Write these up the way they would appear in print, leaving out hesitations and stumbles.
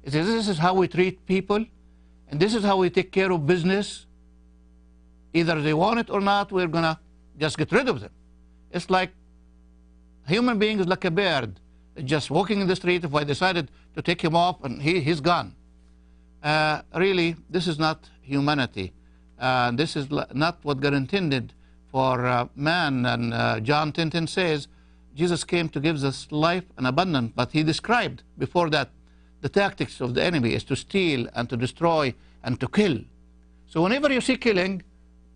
He says, this is how we treat people, and this is how we take care of business. Either they want it or not, we're going to just get rid of them. It's like human being is like a bird, just walking in the street. If I decided to take him off, and he's gone. Really, this is not humanity. This is not what God intended for man. And John 10:10 says, Jesus came to give us life and abundance. But he described before that the tactics of the enemy is to steal and to destroy and to kill. So whenever you see killing,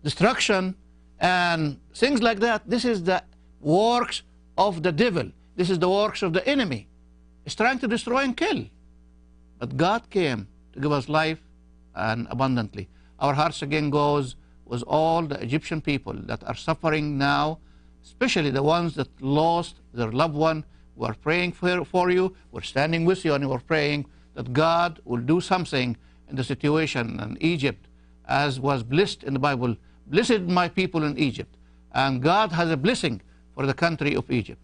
destruction, and things like that, this is the works of the devil. This is the works of the enemy. It's trying to destroy and kill. But God came to give us life and abundantly. Our hearts again goes with all the Egyptian people that are suffering now, especially the ones that lost their loved one. We're praying for you. We're standing with you, and we're praying that God will do something in the situation in Egypt, as was blessed in the Bible. Blessed my people in Egypt. And God has a blessing for the country of Egypt.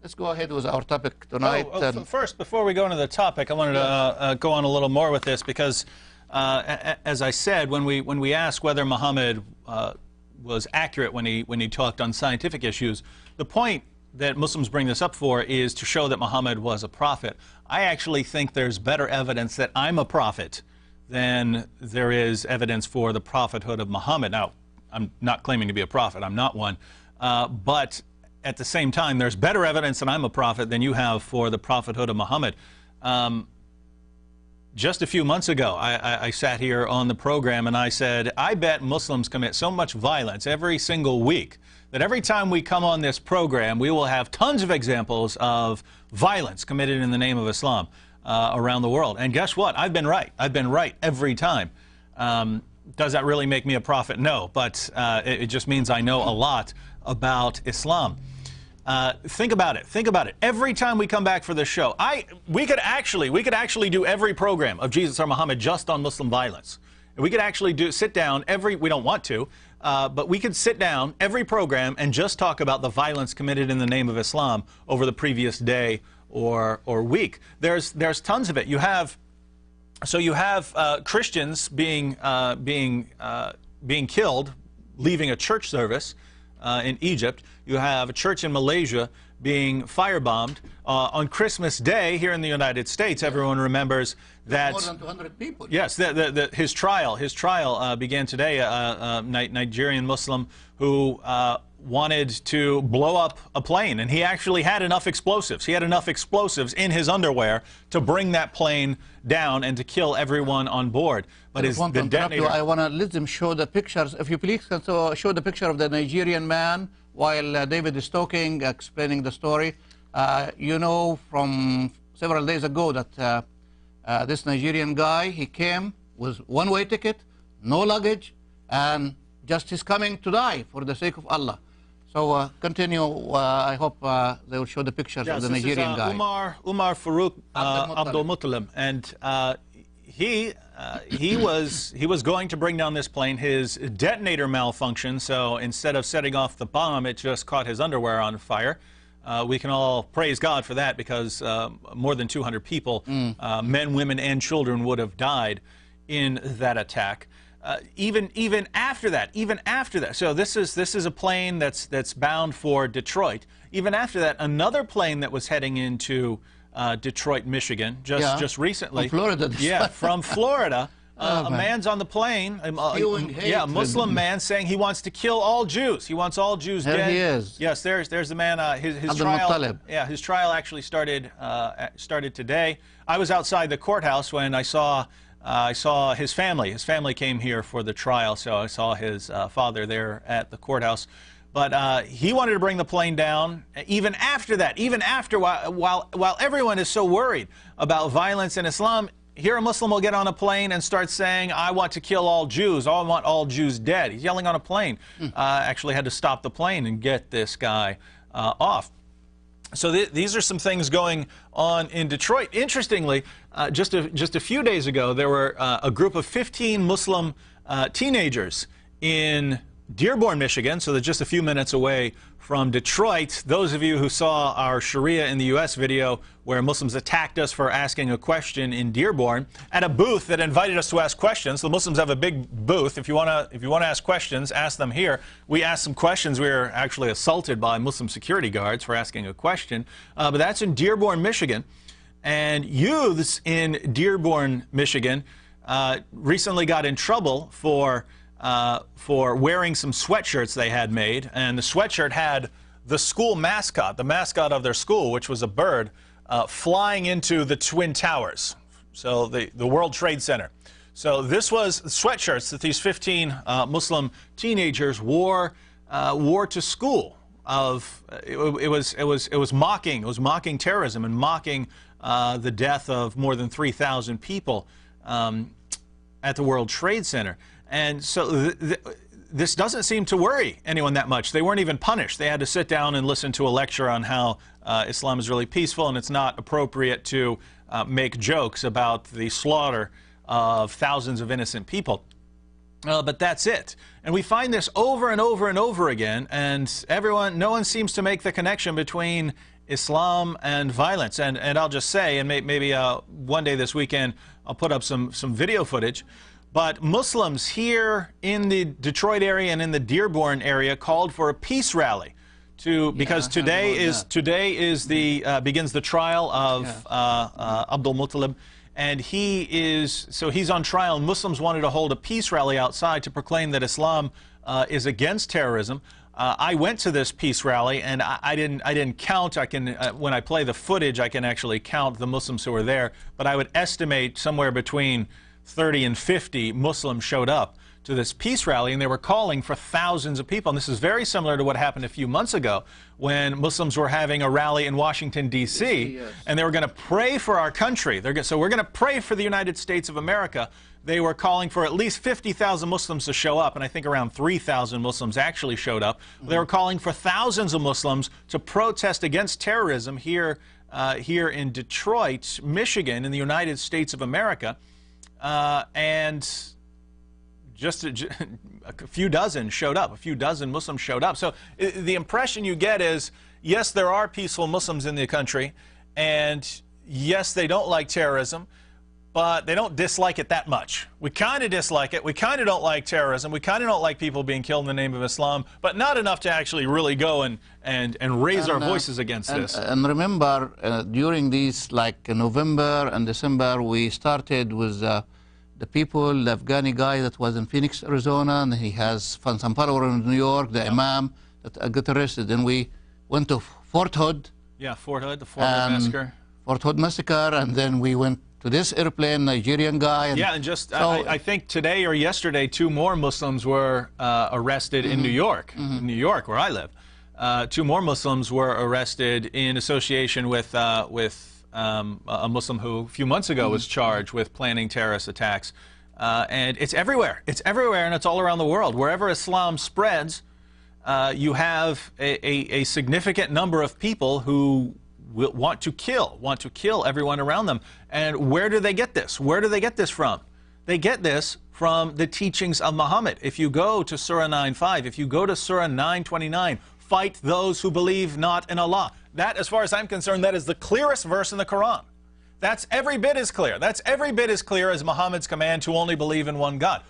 Let's go ahead with our topic tonight. First, before we go into the topic, I wanted to go on a little more with this because, as I said, when we ask whether Muhammad was accurate when he talked on scientific issues, the point that Muslims bring this up for is to show that Muhammad was a prophet. I actually think there's better evidence that I'm a prophet than there is evidence for the prophethood of Muhammad. Now, I'm not claiming to be a prophet. I'm not one. But at the same time, there's better evidence that I'm a prophet than you have for the prophethood of Muhammad. Just a few months ago, I sat here on the program and I said, I bet Muslims commit so much violence every single week that every time we come on this program, we will have tons of examples of violence committed in the name of Islam around the world. And guess what? I've been right. I've been right every time. Does that really make me a prophet? No, but it just means I know a lot about Islam. Think about it. Think about it. Every time we come back for this show, we could actually do every program of Jesus or Muhammad just on Muslim violence. We could actually sit down we don't want to, but we could sit down every program and just talk about the violence committed in the name of Islam over the previous day or week. There's tons of it. You have Christians being killed, leaving a church service in Egypt. You have a church in Malaysia being firebombed. On Christmas Day here in the United States, everyone remembers that more than 200 people. Yes, his trial began today. A Nigerian Muslim who wanted to blow up a plane, and he actually had enough explosives. He had enough explosives in his underwear to bring that plane down and to kill everyone on board. But the detonator... I want to let them show the pictures. If you please can show the picture of the Nigerian man while David is talking, explaining the story. You know from several days ago that this Nigerian guy, he came with one-way ticket, no luggage, and just he's coming to die for the sake of Allah. So continue. I hope they will show the pictures of the Nigerian guy. Umar Farouk Abdul Muttalib, and he was going to bring down this plane. His detonator malfunctioned, so instead of setting off the bomb, it just caught his underwear on fire. We can all praise God for that because more than 200 people, men, women, and children, would have died in that attack. Even after that. So this is a plane that's bound for Detroit. Even after that, another plane that was heading into Detroit, Michigan, just recently. From Florida. Yeah, from Florida. A man's on the plane, a Muslim man saying he wants to kill all Jews. He wants all Jews dead. There he is. Yes, there's the man. His trial. Yeah, his trial actually started today. I was outside the courthouse when I saw his family. His family came here for the trial, so I saw his father there at the courthouse. But he wanted to bring the plane down. Even after that, while everyone is so worried about violence in Islam, here a Muslim will get on a plane and start saying, I want to kill all Jews. I want all Jews dead. He's yelling on a plane. Actually had to stop the plane and get this guy off. So these are some things going on in Detroit. Interestingly, just a few days ago, there were a group of 15 Muslim teenagers in Dearborn, Michigan, so they're just a few minutes away from Detroit. Those of you who saw our Sharia in the U.S. video where Muslims attacked us for asking a question in Dearborn at a booth that invited us to ask questions. The Muslims have a big booth. If you want to ask questions, ask them here. We asked some questions. We were actually assaulted by Muslim security guards for asking a question. But that's in Dearborn, Michigan. And youths in Dearborn, Michigan recently got in trouble for wearing some sweatshirts they had made, and the sweatshirt had the school mascot, the mascot of their school, which was a bird, flying into the Twin Towers, so the World Trade Center. So this was sweatshirts that these 15 Muslim teenagers wore to school. It was mocking terrorism and mocking the death of more than 3,000 people at the World Trade Center. And so this doesn't seem to worry anyone that much. They weren't even punished. They had to sit down and listen to a lecture on how Islam is really peaceful and it's not appropriate to make jokes about the slaughter of thousands of innocent people. But that's it. And we find this over and over and over again, and no one seems to make the connection between Islam and violence. And I'll just say, and maybe one day this weekend I'll put up some video footage, but Muslims here in the Detroit area and in the Dearborn area called for a peace rally because today begins the trial of Abdul Muttalib, and he's on trial. And Muslims wanted to hold a peace rally outside to proclaim that Islam is against terrorism. I went to this peace rally, and I didn't count. When I play the footage, I can actually count the Muslims who were there, but I would estimate somewhere between 30 and 50 Muslims showed up to this peace rally, and they were calling for thousands of people. And this is very similar to what happened a few months ago when Muslims were having a rally in Washington, D.C., yes, and they were going to pray for our country. So we're going to pray for the United States of America. They were calling for at least 50,000 Muslims to show up, and I think around 3,000 Muslims actually showed up. They were calling for thousands of Muslims to protest against terrorism here in Detroit, Michigan, in the United States of America. And just a few dozen showed up. A few dozen Muslims showed up. So the impression you get is, yes, there are peaceful Muslims in the country, and yes, they don't like terrorism, but they don't dislike it that much. We kind of dislike it. We kind of don't like terrorism. We kind of don't like people being killed in the name of Islam, but not enough to actually really go and raise our voices against this. And remember, during these, like November and December, we started with the people, the Afghani guy that was in Phoenix, Arizona, and he has some follower in New York, the Imam that got arrested. Then we went to Fort Hood. Yeah, Fort Hood, the Fort Hood massacre. Fort Hood massacre, and then we went to this airplane, Nigerian guy. And just, I think today or yesterday, 2 more Muslims were arrested in New York, New York, where I live. 2 more Muslims were arrested in association with a Muslim who a few months ago was charged with planning terrorist attacks. And it's everywhere. It's everywhere, and it's all around the world. Wherever Islam spreads, you have a significant number of people who want to kill everyone around them. And where do they get this? Where do they get this from? They get this from the teachings of Muhammad. If you go to Surah 9:5, if you go to Surah 9:29, fight those who believe not in Allah. That, as far as I'm concerned, that is the clearest verse in the Quran. That's every bit as clear. That's every bit as clear as Muhammad's command to only believe in one God.